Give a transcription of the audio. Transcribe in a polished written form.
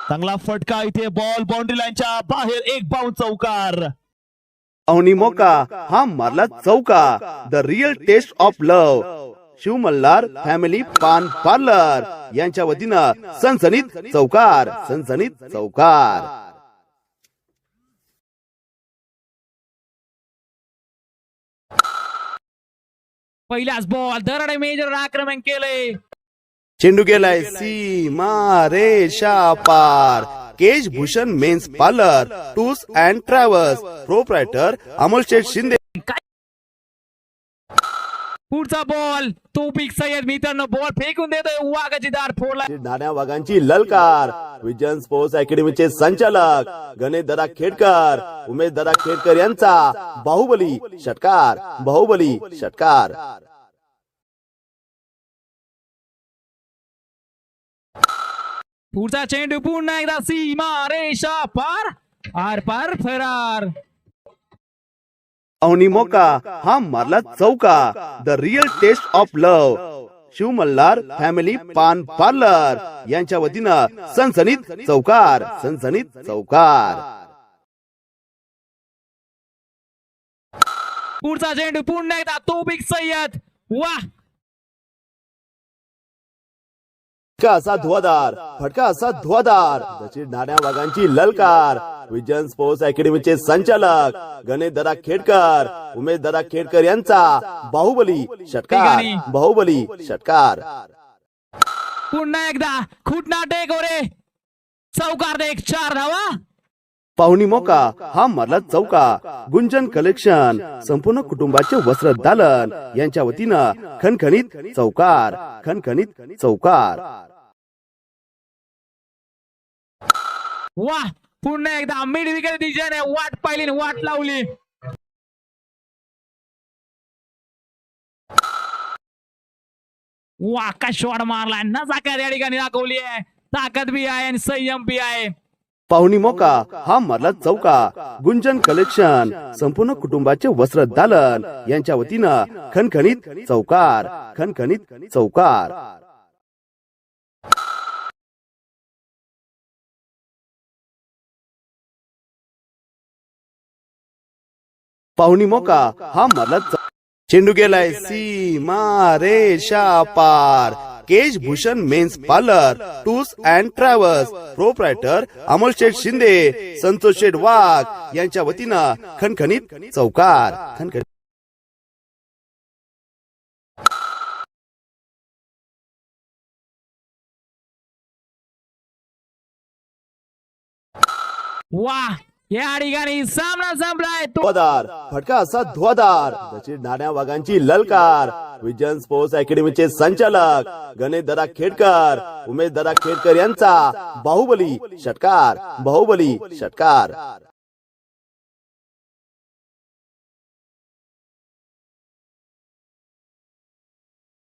चांगला फटका इथे बॉल बाउंड्री लाईनच्या बाहेर, एक बाउंड चौकार. अवनी मोका हा मारला चौका. The real test of love, Shiv Malhar family पान पार्लर यांच्या वतीनं सनसनीत चौकार, सनसनीत चौकार. पहिल्याच बॉल दराडे मेजर आक्रमण केलंय. चेंडू गेलाय सीमा रेषा पार. Kesh Bhushan men's parlour, tours and travels, proprietor Amol Sheth Shinde. पुढचा बॉल तौफिक सय्यद मित्रांनो बॉल फेकून देतोय, वाघाची दार फोडला. नाण्या वाघांची ललकार. विजन स्पोर्ट्स अकॅडमीचे संचालक गणेश दादा खेडकर, उमेश दादा खेडकर यांचा बाहुबली षटकार, बाहुबली षटकार. पुढचा चेंडू पुन्हा एकदा सीमा रेषा पार, आर पार फरार. अवनी मोका हा मारला चौका. The real test of love, Shiv Malhar family पान पार्लर यांच्या वतीनं सनसनीत चौकार, सनसनीत चौकार. पुढचा चेंडू पुन्हा एकदा तौफिक सय्यद, वाह. फटका असा धुवाधार, फटका असा धुवाधार. नाण्या वाघांची ललकार. विजन स्पोर्ट्स अकॅडमीचे संचालक गणेश दादा खेडकर, उमेश दादा खेडकर यांचा बाहुबली षटकार, बाहुबली षटकार. पुन्हा एकदा खुटना टेक ओरे, चौकार दे, 4 धावा. पाहुणी मोका हा मारला चौका. गुंजन कलेक्शन, संपूर्ण कुटुंबाचे वस्त्र दालन यांच्या वतीनं खणखणीत चौकार, खणखणीत चौकार. वाह, पुन्हा एकदा मिड विकेट दिशेने वाट पाहिली, वाट लावली. वाह, का शॉट मारलाय ना, ताकद या ठिकाणी दाखवली आहे. ताकद बी आहे आणि संयम बी आहे. पाहुणी मोका हा मारला चौका. गुंजन कलेक्शन, संपूर्ण कुटुंबाचे वस्त्र दालन यांच्या वतीनं खणखणीत चौकार, खणखणीत चौकार. पाहुणी मोका हा मारला चेंडू गेलाय सीमा रेषा पार. Kesh Bhushan men's parlour, tours and travels, proprietor Amol Sheth Shinde, Santosh Sheth Wagh यांच्या वतीनं खणखणीत चौकार, खणखणीत. वाह, या ठिकाणी सामना संपलाय. धुवाधार, फटका असा धुवाधार. नाण्या वाघांची ललकार. विजन स्पोर्ट्स अकॅडमीचे संचालक गणेश दादा खेडकर, उमेश दादा खेडकर यांचा बाहुबली षटकार, बाहुबली षटकार.